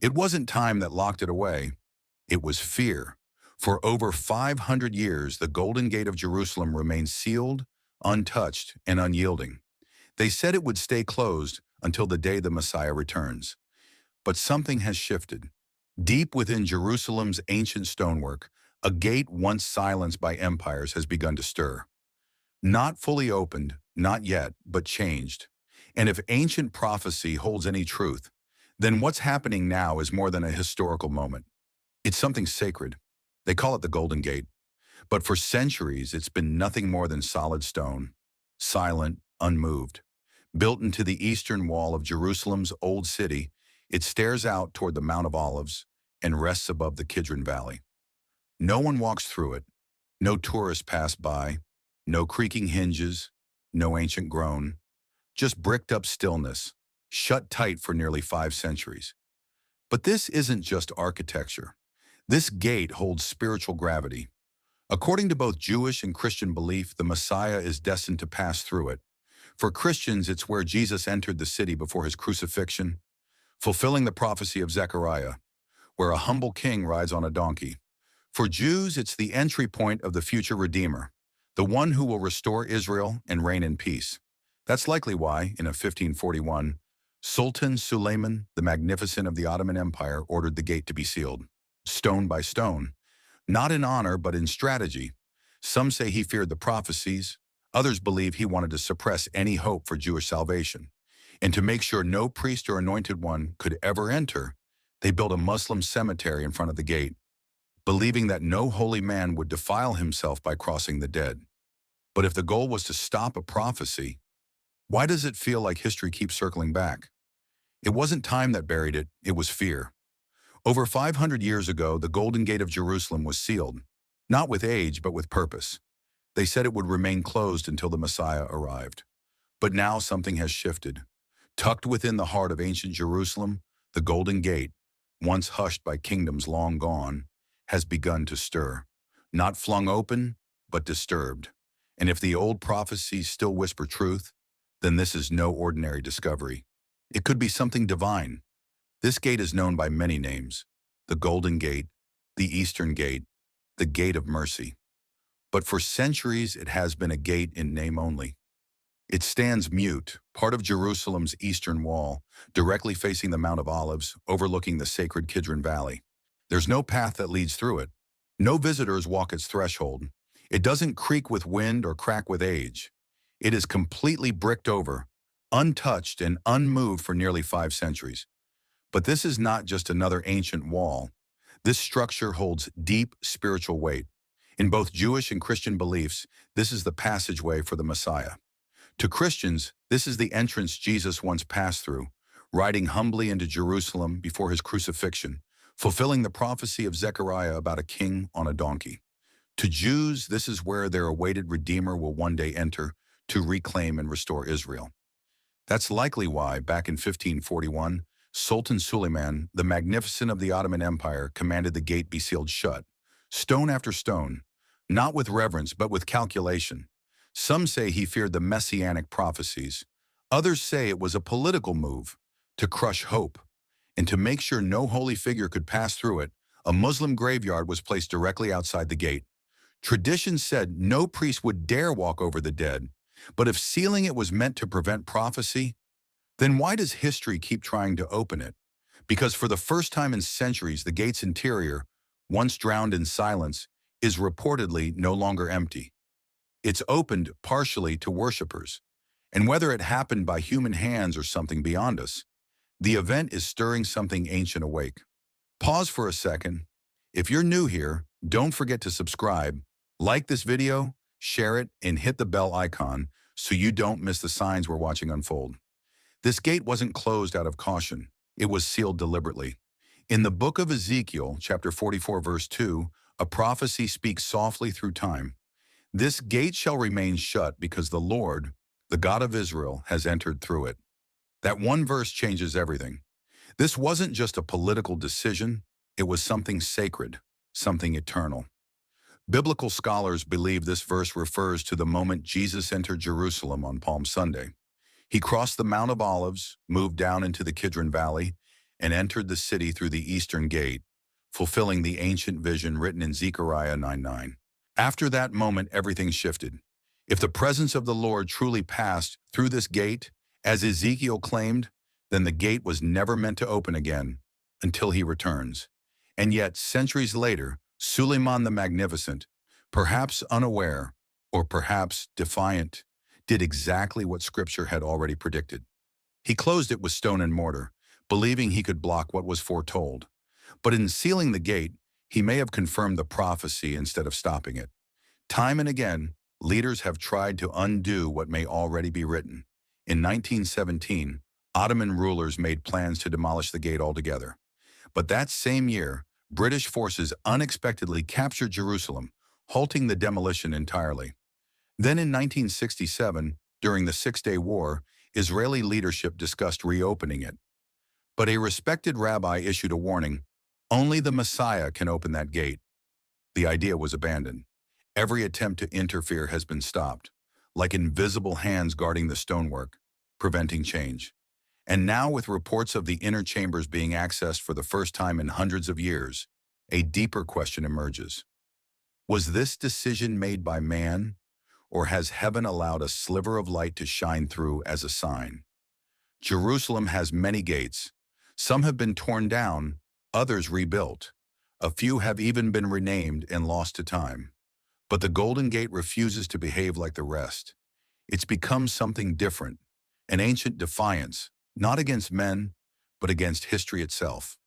It wasn't time that locked it away. It was fear. For over 500 years, the Golden Gate of Jerusalem remained sealed, untouched, and unyielding. They said it would stay closed until the day the Messiah returns. But something has shifted. Deep within Jerusalem's ancient stonework, a gate once silenced by empires has begun to stir. Not fully opened, not yet, but changed. And if ancient prophecy holds any truth, then what's happening now is more than a historical moment. It's something sacred. They call it the Golden Gate. But for centuries, it's been nothing more than solid stone, silent, unmoved. Built into the eastern wall of Jerusalem's old city, it stares out toward the Mount of Olives and rests above the Kidron Valley. No one walks through it. No tourists pass by. No creaking hinges. No ancient groan. Just bricked-up stillness, shut tight for nearly 5 centuries. But this isn't just architecture. This gate holds spiritual gravity. According to both Jewish and Christian belief, the Messiah is destined to pass through it. For Christians, it's where Jesus entered the city before his crucifixion, fulfilling the prophecy of Zechariah, where a humble king rides on a donkey. For Jews, it's the entry point of the future Redeemer, the one who will restore Israel and reign in peace. That's likely why, in 1541, Sultan Suleiman, the Magnificent of the Ottoman Empire, ordered the gate to be sealed, stone by stone, not in honor but in strategy. Some say he feared the prophecies. Others believe he wanted to suppress any hope for Jewish salvation. And to make sure no priest or anointed one could ever enter, they built a Muslim cemetery in front of the gate, believing that no holy man would defile himself by crossing the dead. But if the goal was to stop a prophecy, why does it feel like history keeps circling back? It wasn't time that buried it, it was fear. Over 500 years ago, the Golden Gate of Jerusalem was sealed, not with age, but with purpose. They said it would remain closed until the Messiah arrived. But now something has shifted. Tucked within the heart of ancient Jerusalem, the Golden Gate, once hushed by kingdoms long gone, has begun to stir. Not flung open, but disturbed. And if the old prophecies still whisper truth, then this is no ordinary discovery. It could be something divine. This gate is known by many names: the Golden Gate, the Eastern Gate, the Gate of Mercy. But for centuries, it has been a gate in name only. It stands mute, part of Jerusalem's eastern wall, directly facing the Mount of Olives, overlooking the sacred Kidron Valley. There's no path that leads through it. No visitors walk its threshold. It doesn't creak with wind or crack with age. It is completely bricked over, untouched and unmoved for nearly 5 centuries. But this is not just another ancient wall. This structure holds deep spiritual weight. In both Jewish and Christian beliefs, this is the passageway for the Messiah. To Christians, this is the entrance Jesus once passed through, riding humbly into Jerusalem before his crucifixion, fulfilling the prophecy of Zechariah about a king on a donkey. To Jews, this is where their awaited Redeemer will one day enter to reclaim and restore Israel. That's likely why, back in 1541, Sultan Suleiman, the Magnificent of the Ottoman Empire, commanded the gate be sealed shut, stone after stone, not with reverence but with calculation. Some say he feared the messianic prophecies. Others say it was a political move to crush hope. And to make sure no holy figure could pass through it, a Muslim graveyard was placed directly outside the gate. Tradition said no priest would dare walk over the dead. But if sealing it was meant to prevent prophecy, then why does history keep trying to open it? Because for the first time in centuries, the gate's interior, once drowned in silence, is reportedly no longer empty. It's opened partially to worshipers. And whether it happened by human hands or something beyond us, the event is stirring something ancient awake. Pause for a second. If you're new here, don't forget to subscribe, like this video, share it, and hit the bell icon so you don't miss the signs we're watching unfold. This gate wasn't closed out of caution. It was sealed deliberately. In the book of Ezekiel, chapter 44, verse 2, a prophecy speaks softly through time. This gate shall remain shut because the Lord, the God of Israel, has entered through it. That one verse changes everything. This wasn't just a political decision. It was something sacred, something eternal. Biblical scholars believe this verse refers to the moment Jesus entered Jerusalem on Palm Sunday. He crossed the Mount of Olives, moved down into the Kidron Valley, and entered the city through the eastern gate, fulfilling the ancient vision written in Zechariah 9:9. After that moment, everything shifted. If the presence of the Lord truly passed through this gate, as Ezekiel claimed, then the gate was never meant to open again until he returns. And yet, centuries later, Suleiman the Magnificent, perhaps unaware or perhaps defiant, did exactly what Scripture had already predicted. He closed it with stone and mortar, believing he could block what was foretold. But in sealing the gate, he may have confirmed the prophecy instead of stopping it. Time and again, leaders have tried to undo what may already be written. In 1917, Ottoman rulers made plans to demolish the gate altogether. But that same year, British forces unexpectedly captured Jerusalem, halting the demolition entirely. Then in 1967, during the Six-Day War, Israeli leadership discussed reopening it. But a respected rabbi issued a warning: only the Messiah can open that gate. The idea was abandoned. Every attempt to interfere has been stopped, like invisible hands guarding the stonework, preventing change. And now, with reports of the inner chambers being accessed for the first time in hundreds of years, a deeper question emerges. Was this decision made by man, or has heaven allowed a sliver of light to shine through as a sign? Jerusalem has many gates. Some have been torn down, others rebuilt. A few have even been renamed and lost to time. But the Golden Gate refuses to behave like the rest. It's become something different, an ancient defiance, not against men, but against history itself.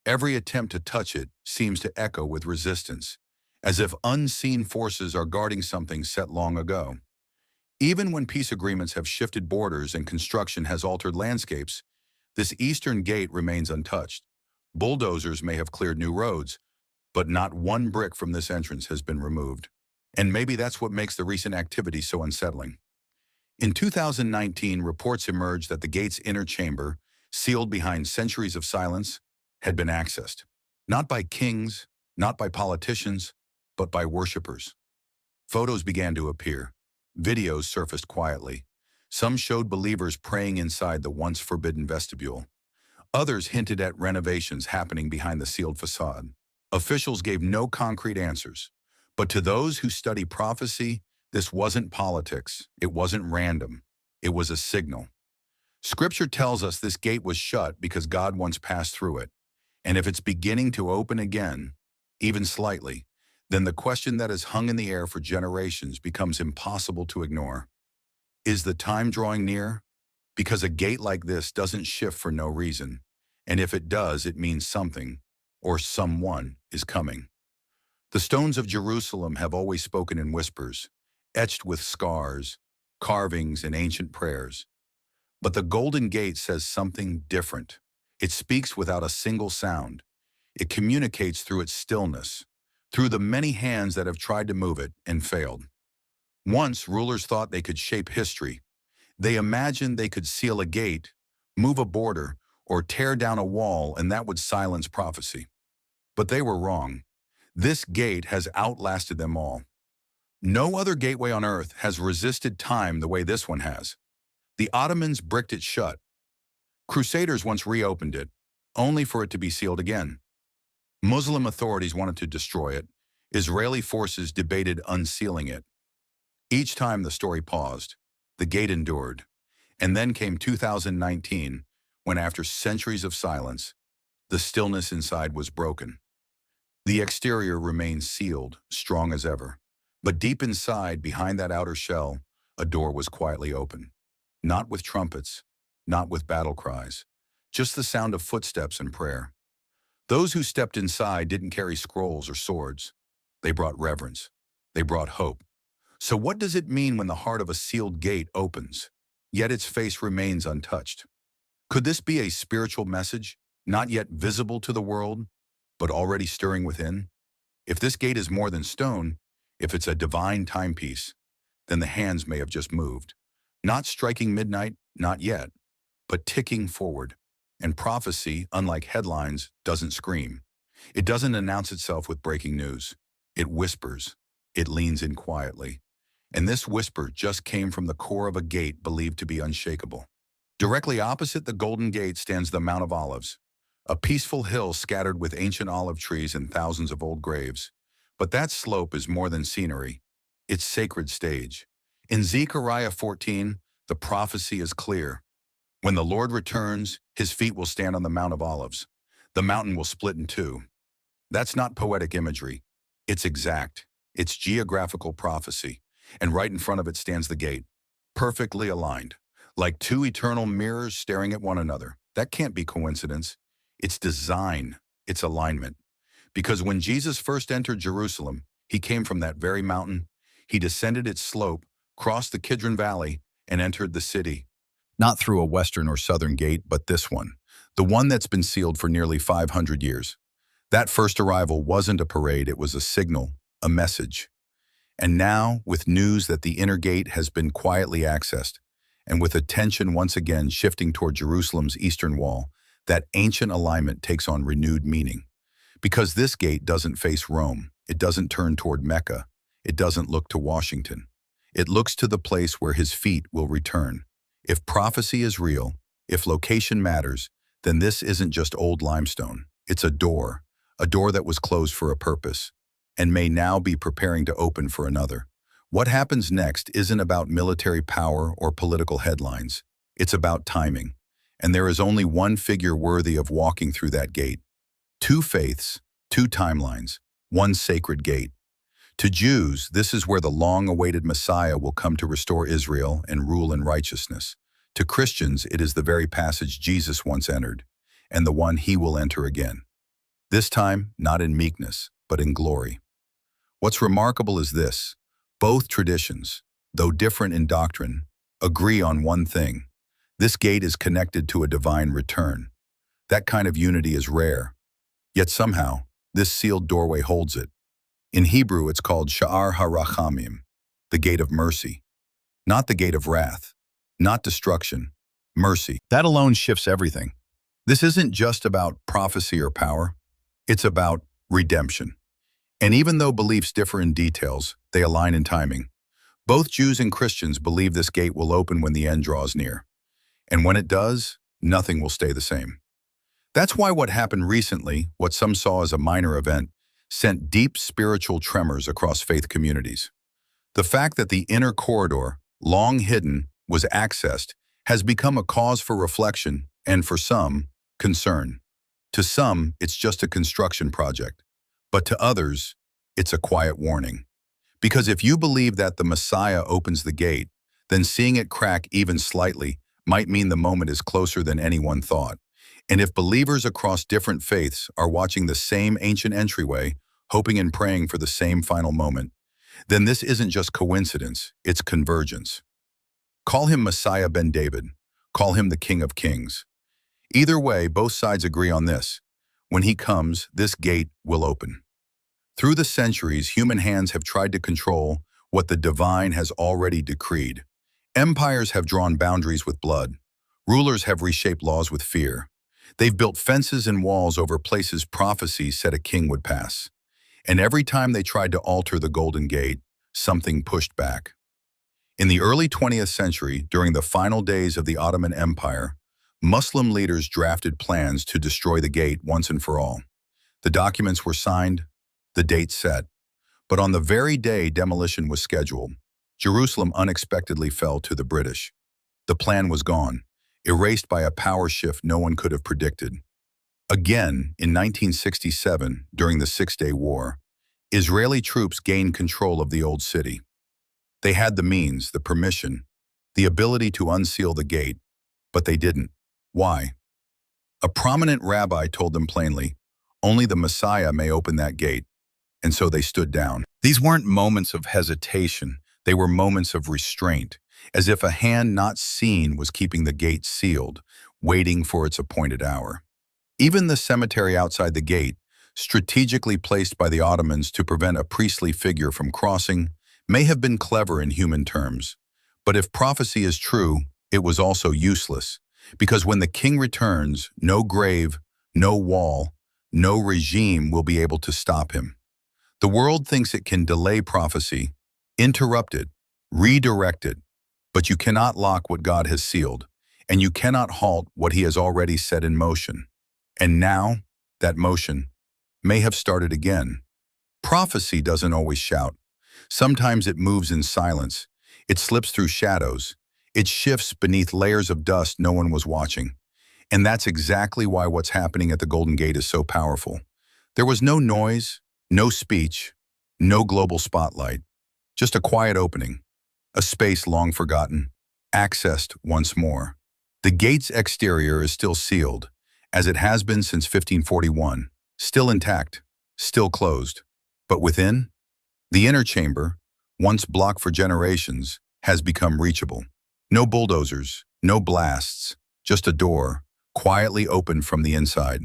Every attempt to touch it seems to echo with resistance, as if unseen forces are guarding something set long ago. Even when peace agreements have shifted borders and construction has altered landscapes, this eastern gate remains untouched. Bulldozers may have cleared new roads, but not one brick from this entrance has been removed. And maybe that's what makes the recent activity so unsettling. In 2019, reports emerged that the gate's inner chamber, sealed behind centuries of silence, had been accessed. Not by kings, not by politicians, but by worshippers. Photos began to appear. Videos surfaced quietly. Some showed believers praying inside the once forbidden vestibule. Others hinted at renovations happening behind the sealed facade. Officials gave no concrete answers. But to those who study prophecy, this wasn't politics. It wasn't random. It was a signal. Scripture tells us this gate was shut because God once passed through it. And if it's beginning to open again, even slightly, then the question that has hung in the air for generations becomes impossible to ignore. Is the time drawing near? Because a gate like this doesn't shift for no reason. And if it does, it means something, or someone, is coming. The stones of Jerusalem have always spoken in whispers, etched with scars, carvings, and ancient prayers. But the Golden Gate says something different. It speaks without a single sound. It communicates through its stillness, through the many hands that have tried to move it and failed. Once, rulers thought they could shape history. They imagined they could seal a gate, move a border, or tear down a wall, and that would silence prophecy. But they were wrong. This gate has outlasted them all. No other gateway on earth has resisted time the way this one has. The Ottomans bricked it shut. Crusaders once reopened it, only for it to be sealed again. Muslim authorities wanted to destroy it. Israeli forces debated unsealing it. Each time the story paused, the gate endured. And then came 2019, when after centuries of silence, the stillness inside was broken. The exterior remained sealed, strong as ever. But deep inside, behind that outer shell, a door was quietly open. Not with trumpets, not with battle cries, just the sound of footsteps and prayer. Those who stepped inside didn't carry scrolls or swords. They brought reverence. They brought hope. So what does it mean when the heart of a sealed gate opens, yet its face remains untouched? Could this be a spiritual message, not yet visible to the world, but already stirring within? If this gate is more than stone, if it's a divine timepiece, then the hands may have just moved. Not striking midnight, not yet, but ticking forward. And prophecy, unlike headlines, doesn't scream. It doesn't announce itself with breaking news. It whispers. It leans in quietly. And this whisper just came from the core of a gate believed to be unshakable. Directly opposite the Golden Gate stands the Mount of Olives, A peaceful hill scattered with ancient olive trees and thousands of old graves. But that slope is more than scenery. It's sacred stage. In Zechariah 14, the prophecy is clear. When the Lord returns, his feet will stand on the Mount of Olives. The mountain will split in two. That's not poetic imagery. It's exact. It's geographical prophecy. And right in front of it stands the gate, perfectly aligned, like two eternal mirrors staring at one another. That can't be coincidence. It's design. It's alignment. Because when Jesus first entered Jerusalem, he came from that very mountain. He descended its slope, crossed the Kidron Valley, and entered the city. Not through a western or southern gate, but this one, the one that's been sealed for nearly 500 years. That first arrival wasn't a parade, it was a signal, a message. And now, with news that the inner gate has been quietly accessed, and with attention once again shifting toward Jerusalem's eastern wall, that ancient alignment takes on renewed meaning. Because this gate doesn't face Rome, it doesn't turn toward Mecca, it doesn't look to Washington. It looks to the place where his feet will return. If prophecy is real, if location matters, then this isn't just old limestone. It's a door that was closed for a purpose, and may now be preparing to open for another. What happens next isn't about military power or political headlines. It's about timing. And there is only one figure worthy of walking through that gate. Two faiths, two timelines, one sacred gate. To Jews, this is where the long-awaited Messiah will come to restore Israel and rule in righteousness. To Christians, it is the very passage Jesus once entered, and the one he will enter again. This time, not in meekness, but in glory. What's remarkable is this: both traditions, though different in doctrine, agree on one thing. This gate is connected to a divine return. That kind of unity is rare. Yet somehow, this sealed doorway holds it. In Hebrew, it's called Sha'ar HaRachamim, the gate of mercy. Not the gate of wrath, not destruction, mercy. That alone shifts everything. This isn't just about prophecy or power. It's about redemption. And even though beliefs differ in details, they align in timing. Both Jews and Christians believe this gate will open when the end draws near. And when it does, nothing will stay the same. That's why what happened recently, what some saw as a minor event, sent deep spiritual tremors across faith communities. The fact that the inner corridor, long hidden, was accessed has become a cause for reflection and, for some, concern. To some, it's just a construction project, but to others, it's a quiet warning. Because if you believe that the Messiah opens the gate, then seeing it crack even slightly might mean the moment is closer than anyone thought. And if believers across different faiths are watching the same ancient entryway, hoping and praying for the same final moment, then this isn't just coincidence, it's convergence. Call him Messiah ben David, call him the King of Kings. Either way, both sides agree on this. When he comes, this gate will open. Through the centuries, human hands have tried to control what the divine has already decreed. Empires have drawn boundaries with blood. Rulers have reshaped laws with fear. They've built fences and walls over places prophecy said a king would pass. And every time they tried to alter the Golden Gate, something pushed back. In the early 20th century, during the final days of the Ottoman Empire, Muslim leaders drafted plans to destroy the gate once and for all. The documents were signed, the date set. But on the very day demolition was scheduled, Jerusalem unexpectedly fell to the British. The plan was gone, erased by a power shift no one could have predicted. Again, in 1967, during the Six-Day War, Israeli troops gained control of the old city. They had the means, the permission, the ability to unseal the gate, but they didn't. Why? A prominent rabbi told them plainly, only the Messiah may open that gate, and so they stood down. These weren't moments of hesitation, they were moments of restraint, as if a hand not seen was keeping the gate sealed, waiting for its appointed hour. Even the cemetery outside the gate, strategically placed by the Ottomans to prevent a priestly figure from crossing, may have been clever in human terms. But if prophecy is true, it was also useless, because when the king returns, no grave, no wall, no regime will be able to stop him. The world thinks it can delay prophecy, interrupt it, redirect it, but you cannot lock what God has sealed, and you cannot halt what he has already set in motion. And now, that motion may have started again. Prophecy doesn't always shout. Sometimes it moves in silence. It slips through shadows. It shifts beneath layers of dust no one was watching. And that's exactly why what's happening at the Golden Gate is so powerful. There was no noise, no speech, no global spotlight, just a quiet opening, a space long forgotten, accessed once more. The gate's exterior is still sealed, as it has been since 1541, still intact, still closed. But within, the inner chamber, once blocked for generations, has become reachable. No bulldozers, no blasts, just a door, quietly opened from the inside.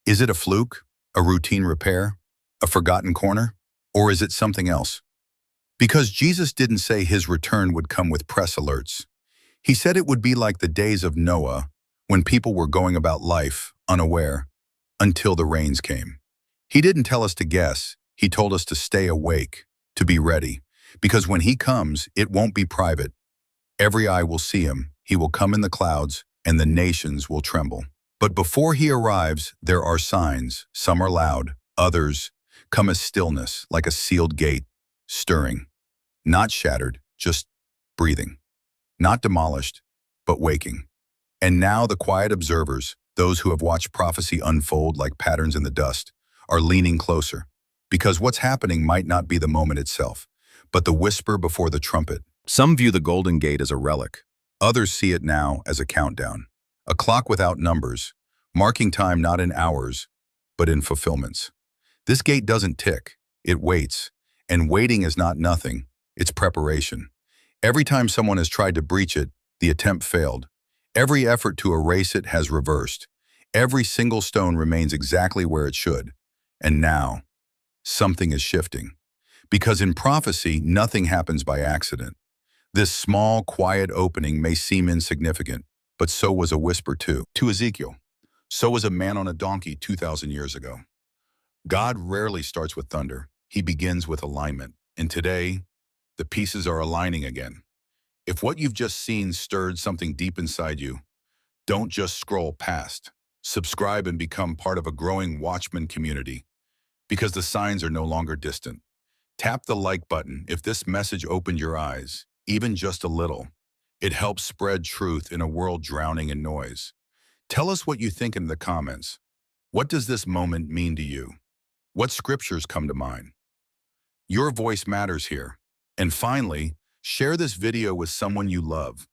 Is it a fluke, a routine repair, a forgotten corner, or is it something else? Because Jesus didn't say his return would come with press alerts. He said it would be like the days of Noah, when people were going about life unaware, until the rains came. He didn't tell us to guess, he told us to stay awake, to be ready, because when he comes, it won't be private. Every eye will see him, he will come in the clouds, and the nations will tremble. But before he arrives, there are signs. Some are loud, others come as stillness, like a sealed gate, stirring. Not shattered, just breathing. Not demolished, but waking. And now the quiet observers, those who have watched prophecy unfold like patterns in the dust, are leaning closer. Because what's happening might not be the moment itself, but the whisper before the trumpet. Some view the Golden Gate as a relic. Others see it now as a countdown. A clock without numbers, marking time not in hours, but in fulfillments. This gate doesn't tick, it waits. And waiting is not nothing, it's preparation. Every time someone has tried to breach it, the attempt failed. Every effort to erase it has reversed. Every single stone remains exactly where it should. And now, something is shifting. Because in prophecy, nothing happens by accident. This small, quiet opening may seem insignificant, but so was a whisper too. To Ezekiel, so was a man on a donkey 2,000 years ago. God rarely starts with thunder. He begins with alignment. And today, the pieces are aligning again. If what you've just seen stirred something deep inside you, don't just scroll past. Subscribe and become part of a growing Watchman community, because the signs are no longer distant. Tap the like button if this message opened your eyes, even just a little. It helps spread truth in a world drowning in noise. Tell us what you think in the comments. What does this moment mean to you? What scriptures come to mind? Your voice matters here. And finally, share this video with someone you love,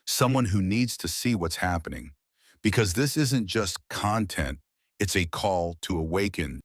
someone who needs to see what's happening. Because this isn't just content, it's a call to awaken.